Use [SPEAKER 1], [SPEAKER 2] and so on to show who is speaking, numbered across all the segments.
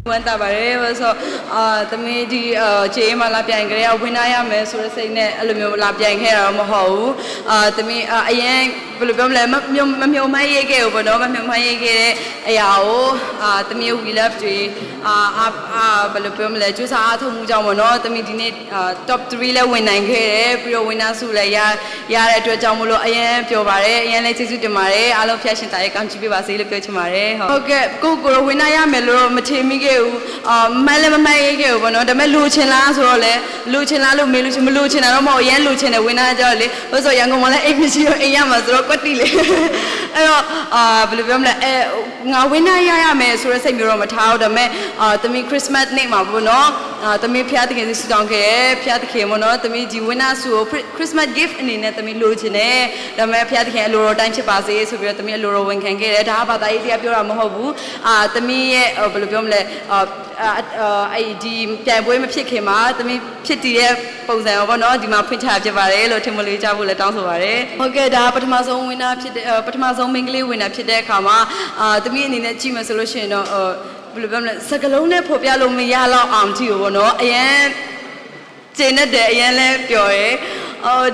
[SPEAKER 1] ဝန်တာပါတယ်ဆိုသမီးဒီဂျေးမလာပြန်ကြရဝင်လာရမယ်ဆိုတဲ့စိတ်နဲ့အဲ့လိုမျိုးလာပြန်ခဲ့ရတော့မဟုတ်ဘူးသမီးအရင်ဘယ်လိုပြောမလဲမမျိုးမရေးခဲ့ဘူးပေါ့နော်မမျိုးမရေးခဲ့တဲ့အရာကိုသမီး we love တွေဘယ်လိုပြောမလဲကျူးစာအားထုတ်မှုကြောင့်ပေါ့နော်သမီးဒီနေ့top 3လဲဝင်နိုင်ခဲ့တယ်ပြီးတော့ဝင်နာစုလည်းရတဲ့အတွက်ကြောင့်မလို့အရင်ပြောပါတယ်အရင်လည်းကျေးဇူးတင်ပါတယ်အားလုံးဖျက်ရှင်တာရဲ့ကောင်းချီးပေးပါစေလို့ပြောချင်ပါတယ်ဟုတ်ကဲ့ကိုဝင်နာရမယ်လို့မထင်မိခဲ့ဘူးမလည်းမမိုက်ခဲ့ဘူးပေါ့နော်ဒါပေမဲ့လူချင်လားဆိုတော့လေလူချင်လားလို့မေးလို့မလူချင်တာတော့မဟုတ်အရင်လူချင်တယ်ဝင်နာကြတော့လေဟိုဆိုရန်ကုန်မှာလည်းအိမ်မရှိတော့အိမ်ရမှာဆိုတော့ကွက်တီလေအဲ့တော့ဘယ်လိုပြောမလဲငါဝင်နာရမယ်ဆိုတဲ့စိတ်မျိုးတော့မထားဘူးဒါပေမဲ့သမီးခရစ်စမတ်နေ့မှာပေါ့နော်သမီးဖျားတခင်စီတောင်းခဲ့ဖျားတခင်ပေါ့နော်သမီးဒီဝင်နာစုကိုခရစ်စမတ် gift အနေနဲ့သမီးလိုချင်တယ်ဒါပေမဲ့ဖျားတခင်အလိုတော်တိုင်းဖြစ်ပါစေဆိုပြီးတော့သမီးအလိုတော်ဝန်ခံခဲ့တယ်ဒါကဘာသာရေးတရားပြောတာမဟုတ်ဘူးသမီးရဲ့ဘယ်လိုပြောမလဲအဲ့ဒီပြန်ပွဲမဖြစ်ခင်မှာသမီးဖြစ်တည်တဲ့ပုံစံပေါ့နော်ဒီမှာဖွင့်ချဖြစ်ပါတယ်လို့ထင်မလေးကြဖို့လည်းတောင်းဆိုပါတယ်ဟုတ်ကဲ့ဒါပထမဆုံးဝင်နာဖြစ်တဲ့ပထမဆုံးမိန်းကလေးဝင်နာဖြစ်တဲ့အခါမှာသမီးအနေနဲ့ကြည့်မယ်ဆိုလို့ရှိရင်တော့ဘယ်လိုပြောမလဲစကလုံးနဲ့ဖော်ပြလို့မရတော့အောင်ကြည့်ရောပေါ့နော်အရင်ကျင်းတဲ့အရင်လဲပျော်ရဲ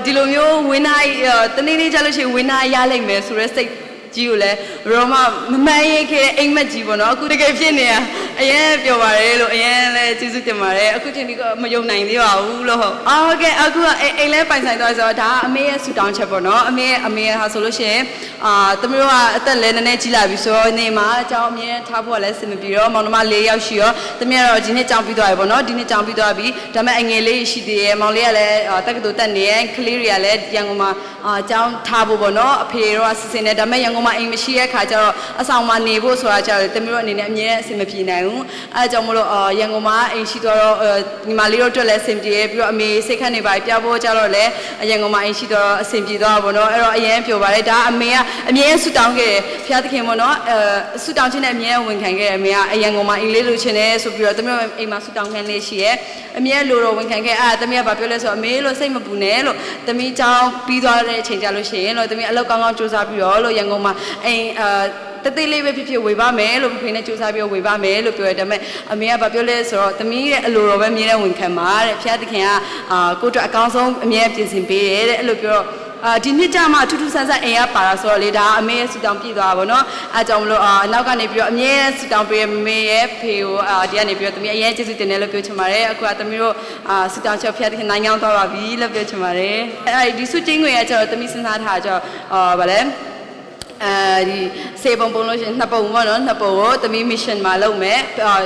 [SPEAKER 1] ဒီလိုမျိုးဝင်နာတနေ့နေ့ကြလို့ရှိရင်ဝင်နာရလိမ့်မယ်ဆိုတဲ့စိတ်ကြီးကိုလည်းရောမမမှန်ရင်ခဲ့အိမ်မက်ကြီးပေါ့နော်အခုတကယ်ဖြစ်နေတာအရင်ပြောပါတယ်လို့အရင်လည်းကျေးဇူးတင်ပါတယ်အခုချိန်ဒီကမယုံနိုင်သေးပါဘူးလို့ဟုတ်ဟုတ်ကဲ့အခုအိမ်လဲပိုင်ဆိုင်သွားဆိုတော့ဒါကအမေရဲ့ဆူတောင်းချက်ပေါ့နော်အမေဟာဆိုလို့ရှိရင်သမီးတို့ကအသက်လည်းနည်းနည်းကြီးလာပြီဆိုတော့နေမှာအကြောင်းအမြဲထားဖို့လည်းစင်မပြေတော့မောင်နှမ၄ယောက်ရှိရောသမီးကတော့ဒီနေ့ကြောင်းပြီးသွားပြီပေါ့နော်ဒီနေ့ကြောင်းပြီးသွားပြီဒါပေမဲ့အငယ်လေးရှိသေးရဲ့မောင်လေးကလည်းတက္ကသိုလ်တက်နေရဲ့ကလေးတွေကလည်းရန်ကုန်မှာကြောင်းထားဖို့ပေါ့နော်အဖေတို့ကစီစဉ်နေဒါပေမဲ့ရန်ကုန်မှာအိမ်မရှိတဲ့ခါကျတော့အဆောင်မှာနေဖို့ဆိုတာကျတော့သမီးတို့အနေနဲ့အမြဲအဆင်မပြေနိုင်ဘူးအဲအကြောင်းမလို့ရန်ကုန်မှာအိမ်ရှိတော့ညီမလေးတို့အတွက်လည်းအဆင်ပြေပြီးတော့အမေစိတ်ခန့်နေပါပြဖို့ကြတော့လည်းရန်ကုန်မှာအိမ်ရှိတော့အဆင်ပြေသွားပါဘောနော်အဲ့တော့အရင်ပြောပါတယ်ဒါအမေကအမြဲဆူတောင်းခဲ့တယ်ဖျားသခင်ပေါ့နော်ဆူတောင်းခြင်းနဲ့အမြဲဝန်ခံခဲ့တယ်အမေကအရန်ကုန်မှာအိမ်လေးလိုချင်တယ်ဆိုပြီးတော့သမီးတို့အိမ်မှာဆူတောင်းခံလေးရှိရဲ့အမြဲလိုတော့ဝန်ခံခဲ့သမီးကဘာပြောလဲဆိုတော့အမေလို့စိတ်မပူနဲ့လို့သမီးကြောင်းပြီးသွားတဲ့အချိန်ကြလို့ရှိရင်လို့သမီးအလုပ်ကောင်းကောင်းစူးစမ်းပြီးတော့လို့ရန်ကုန်မှာအိမ်တသေးလေးပဲဖြစ်ဝေပါမယ်လို့ဖေနဲ့စူးစမ်းပြီးဝေပါမယ်လို့ပြောတယ်ဒါပေမဲ့အမေကဘာပြောလဲဆိုတော့သမီးရဲ့အလိုတော်ပဲမြင်တဲ့ဝန်ခံပါတဲ့ဖျားသခင်ကကိုယ့်အတွက်အကောင်းဆုံးအမြဲပြင်ဆင်ပေးတယ်တဲ့အဲ့လိုပြောတော့ဒီနှစ်ကြမှာထူးထူးဆန်းဆန်းအိမ်ရပါတာဆိုတော့လေဒါအမေရဲ့ဆူတောင်းပြည့်သွားတာပေါ့နော်အဲကြောင့်မလို့နောက်ကနေပြီးတော့အမြဲဆူတောင်းပေးမမေရဲ့ဖေကိုဒီကနေပြီးတော့သမီးအရင်ကျေးဇူးတင်တယ်လို့ပြောချင်ပါတယ်အခုကသမီးတို့ဆူတောင်းချက်ဖျားသခင်နိုင်အောင်သွားပါပြီလို့ပြောချင်ပါတယ်အဲဒီဆူချင်းငွေကကျတော့သမီးစဉ်းစားထားကြတော့ဗါလဲဒီစေပုံလို့ရှိရင်နှစ်ပုံပေါ့နော်နှစ်ပုံကိုသမီး mission မှာလုပ်မယ်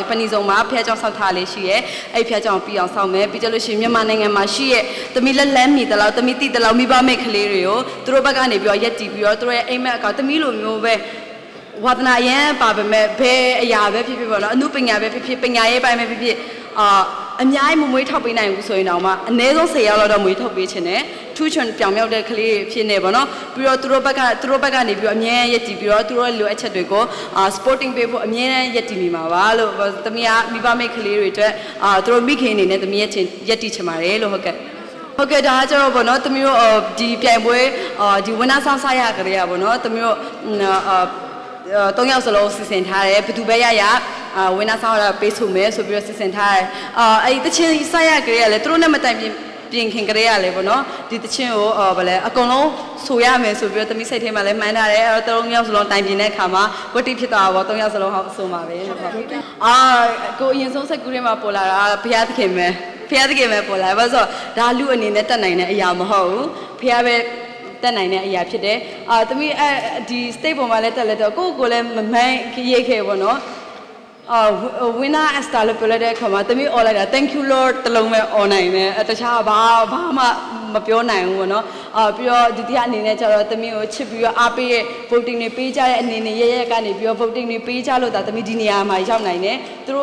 [SPEAKER 1] ပဏိစုံမှာဖျက်ကြောင်ဆောက်ထားလေးရှိရဲအဲ့ဖျက်ကြောင်ပြီးအောင်ဆောက်မယ်ပြီးကြလို့ရှိရင်မြန်မာနိုင်ငံမှာရှိရဲ့သမီးလက်လန်းမီတလောက်သမီးတိတလောက်မိဘမိတ်ကလေးတွေကိုသူတို့ဘက်ကနေပြီးတော့ရက်တီပြီးတော့သူတို့ရဲ့အိမ်မက်အကောင်သမီးလိုမျိုးပဲဝါသနာရန်ပါပဲမဲ့ဘယ်အရာပဲဖြစ်ဖြစ်ပေါ့နော်အမှုပညာပဲဖြစ်ဖြစ်ပညာရေးပိုင်းပဲဖြစ်ဖြစ်အများကြီးမမွေးထောက်ပေးနိုင်ဘူးဆိုရင်တော့မှအနည်းဆုံး10ရောက်တော့မွေးထုတ်ပေးခြင်းနဲ့ထူးချွန်ပြောင်မြောက်တဲ့ကလေးဖြစ်နေပေါ့နော်ပြီးတော့သူတို့ဘက်ကနေပြီးတော့အမြဲရက်တည်ပြီးတော့သူတို့လိုအပ်ချက်တွေကိုsporting ပေးဖို့အမြဲတမ်းရက်တည်နေမှာပါလို့သမီးကမိဘမိတ်ကလေးတွေအတွက်သူတို့မိခင်အနေနဲ့သမီးရက်တည်ချင်ပါတယ်လို့ဟုတ်ကဲ့ဒါကကျတော့ပေါ့နော်သမီးတို့ဒီပြိုင်ပွဲဒီဝင်းနာဆောင်စားရကြရပေါ့နော်သမီးတို့3ယောက်စလုံးစီစဉ်ထားတယ်ဘယ်သူပဲရဝင်းနာဆောင်ရပေးဆိုမယ်ဆိုပြီးတော့စီစဉ်ထားတယ်အဲ့ဒီတချင်းစားရကြရလဲသူတို့နဲ့မတိုင်ပြင်ခင်ကြရလဲပေါ့နော်ဒီတချင်းကိုဗလဲအကုန်လုံးဆိုရမယ်ဆိုပြီးတော့သမီးစိတ်ထဲမှာလည်းမှန်းထားတယ်အဲ့တော့3ယောက်စလုံးတိုင်ပြင်တဲ့အခါမှာဝတ်တိဖြစ်သွားတာပေါ့3ယောက်စလုံးဟောဆိုမှာပဲလို့ဟုတ်ကိုအရင်ဆုံးစက်ကူးထဲမှာပေါ်လာတာဘုရားသခင်ပဲပေါ်လာဘာလို့ဆိုဒါလူအနေနဲ့တက်နိုင်တဲ့အရာမဟုတ်ဘူးဘုရားပဲတက်နိုင်တဲ့အရာဖြစ်တယ်သမီးဒီ state ပေါ်မှာလည်းတက်လက်တော့ကိုလည်းမမှန်းရိတ်ခဲ့ပေါ့နော်winner star လို့ပြောလိုက်တဲ့အခါမှာသမီးអော်လိုက်တာ thank you lord တလုံးပဲអော်နိုင်တယ်တခြားဘာမှမပြောနိုင်ဘူးပေါ့နော်ပြီးတော့ဒုတိယအနေနဲ့ကျတော့သမီးကိုချစ်ပြီးတော့အားပေးရဲ့ voting တွေပေးကြတဲ့အနေနဲ့ရဲကနေပြီးတော့ voting တွေပေးကြလို့ဒါသမီးဒီနေရာမှာရောက်နိုင်တယ်သူ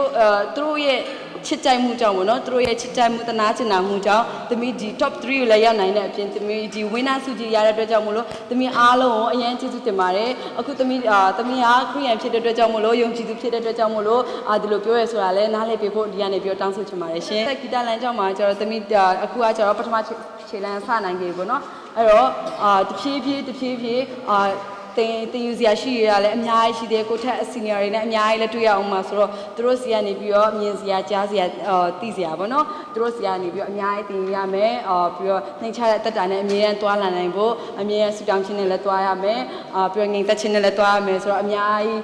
[SPEAKER 1] တို့ရဲ့ချစ်ကြိုက်မှုကြောင့်ပေါ့နော်သူတို့ရဲ့ချစ်ကြိုက်မှုတနာကျင်နာမှုကြောင့်သမီးဒီ top 3ကိုလည်းရောက်နိုင်တဲ့အပြင်သမီးဒီ winner ဆုကြီးရတဲ့အတွက်ကြောင့်မို့လို့သမီးအားလုံးကိုအရင်ကျေးဇူးတင်ပါတယ်အခုသမီးကခရီးရန်ဖြစ်တဲ့အတွက်ကြောင့်မို့လို့ယုံကြည်သူဖြစ်တဲ့အတွက်ကြောင့်မို့လို့ဒီလိုပြောရဲဆိုတာလဲနားလည်ပေးဖို့ဒီကနေပြောတောင်းဆိုချင်ပါတယ်ရှင်ဂီတလမ်းကြောင်းမှာကျတော့သမီးအခုကကျတော့ပထမခြေလမ်းစနိုင်ပြီပေါ့နော်အဲ့တော့တဖြည်းဖြည်း တင်ယူစရာရှိရတာလည်းအများကြီးရှိတယ်ကိုထက် senior တွေနဲ့အများကြီးလည်းတွေ့ရအောင်ပါဆိုတော့သူတို့စီကနေပြီးတော့မြင်စရာကြားစရာသိစရာပေါ့နော်သူတို့စီကနေပြီးတော့အများကြီးတင်ရမယ်ပြီးတော့နှိမ့်ချတဲ့အသက်တာနဲ့အမြဲတမ်းသွားလာနိုင်ဖို့အမြဲဆူတောင်းခြင်းနဲ့လည်းသွားရမယ်ပြီးတော့ငြိမ်သက်ခြင်းနဲ့လည်းသွားရမယ်ဆိုတော့အများကြီး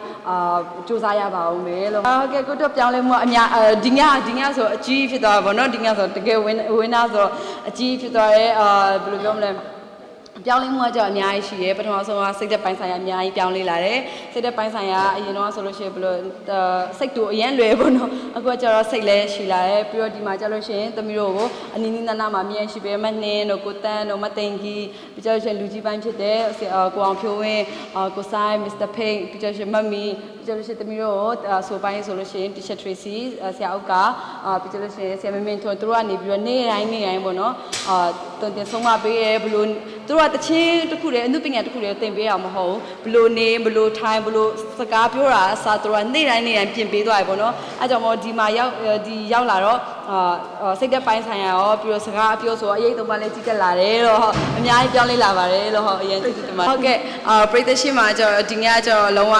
[SPEAKER 1] စူးစမ်းရပါဦးမယ်လို့ဟုတ်ကဲ့ကိုတို့ပြောင်းလဲမှုအများဒီညဆိုအကြီးဖြစ်သွားပါဘောနော်ဒီညဆိုတကယ်ဝင်းနာဆိုအကြီးဖြစ်သွားရဲဘယ်လိုပြောမလဲပြောင်းလဲမှုကကြောင့်အများကြီးရှိရဲပထမဆုံးကစိတ်သက်ပိုင်းဆိုင်ရာအများကြီးပြောင်းလဲလာတယ်စိတ်သက်ပိုင်းဆိုင်ရာအရင်တော့ဆိုလို့ရှိရင်ဘယ်လိုစိတ်တူအရင်လွယ်ပေါ့နော်အခုကကျတော့စိတ်လည်းရှိလာတယ်ပြီးတော့ဒီမှာကျလို့ရှိရင်သမီးတို့ကိုအနီးနီးနားနားမှာမြင်ရှိပေးမနှင်းတို့ကိုတန်းတို့မသိန်ကြီးပြီးကျလို့ရှိရင်လူကြီးပိုင်းဖြစ်တဲ့ကိုအောင်ဖြိုးဝင်းကိုဆိုင်မစ္စတာဖိတ်ပြီးကျလို့ရှိရင်မမီပြီးကျလို့ရှိရင်သမီးတို့ကိုဆိုပိုင်းဆိုလို့ရှိရင် T-shirt Tracy ဆရာဥက္ကပြီးကျလို့ရှိရင်ဆရာမင်းမင်းထွန်းတို့ကနေပြီးတော့နေ့တိုင်းပေါ့နော်တုံတင်ဆုံးမပေးရဲဘလို့သူတို့ကတချင်းတစ်ခုတည်းအမှုပညာတစ်ခုတည်းသင်ပေးအောင်မဟုတ်ဘူးဘလို့နေဘလို့ထိုင်ဘလို့စကားပြောတာအစားသူတို့ကနေ့တိုင်းပြင်ပေးသွားပြီပေါ့နော်အဲကြောင့်မို့ဒီမှာရောက်လာတော့စိတ်သက်ပိုင်းဆိုင်ရာရောပြီးတော့စကားအပြောဆိုအရေးသုံးပါလဲကြီးတက်လာတယ်တော့အများကြီးပြောင်းလဲလာပါတယ်လို့ဟုတ်အရင်သိတယ်မှာဟုတ်ကဲ့ပရိသတ်ရှိမှာကျတော့ဒီညကျတော့လုံးဝ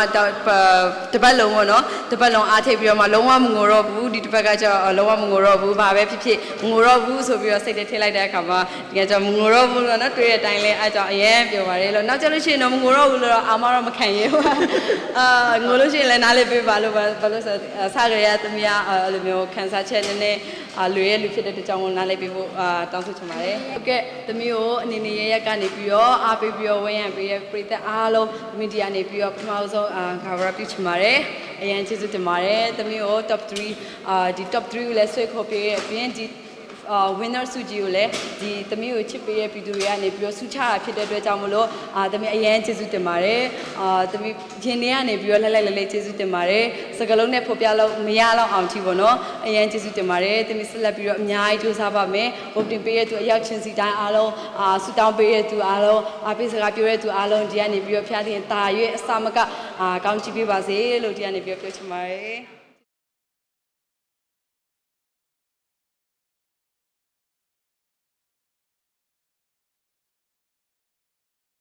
[SPEAKER 1] တပတ်လုံးပေါ့နော်တပတ်လုံးအားထိပ်ပြီးတော့မှလုံးဝမငိုတော့ဘူးဒီတပတ်ကကျတော့လုံးဝမငိုတော့ဘူးဘာပဲဖြစ်ဖြစ်မငိုတော့ဘူးဆိုပြီးတော့စိတ်ထဲထည့်လိုက်တဲ့အခါမှာဒီကကျတော့မငိုတော့ဘူးလို့နော်တွေ့တဲ့အတိုင်းလဲအဲကြောင့်အရင်ပြောပါတယ်လို့နောက်ကျလို့ရှိရင်တော့မငိုတော့ဘူးလို့တော့အာမတော့မခံရဘူးငိုလို့ရှိရင်လည်းနားလေးပေးပါလို့ဘာလို့ဆိုစားကြရသမီးအဲ့လိုမျိုးခံစားချက်နည်းနည်းလွေရဲ့လူဖြစ်တဲ့ကြောင့်နားလေးပေးဖို့တောင်းဆိုချင်ပါတယ်ဟုတ်ကဲ့သမီးကိုအနေနဲ့ရက်ကနေပြီးတော့အားပေးပြီးတော့ဝန်းရံပေးတဲ့ပရိသတ်အားလုံးသမီးဒီကနေပြီးတော့ပထမဆုံးကာဗရာပြုချင်ပါတယ်အရင်ကျေးဇူးတင်ပါတယ်သမီးကို top 3ဒီ top 3ကိုလည်းဆွဲခေါ်ပေးရဲ့အပြင်ဒီwinner စုကြီးကိုလည်းဒီသမီးကိုချစ်ပေးတဲ့ဗီဒီယိုတွေကနေပြီးတော့ဆုချတာဖြစ်တဲ့အတွက်ကြောင့်မလို့သမီးအရင်ကျေးဇူးတင်ပါတယ်သမီးရင်ထဲကနေပြီးတော့လှလဲကျေးဇူးတင်ပါတယ်စကလုံးနဲ့ဖော်ပြလို့မရတော့အောင်ကြည့်ပေါ့နော်အရင်ကျေးဇူးတင်ပါတယ်သမီးဆက်လက်ပြီးတော့အများကြီးကြိုးစားပါမယ်ဘုတ်တင်ပေးတဲ့သူအရောက်ချင်းစီတိုင်းအားလုံးဆုတောင်းပေးတဲ့သူအားလုံးပေးစကားပြောတဲ့သူအားလုံးဒီကနေပြီးတော့ဖျားတင်တာရွေးအစာမကကောင်းချီးပေးပါစေလို့ဒီကနေပြီးတော့ပြောချင်ပါတယ်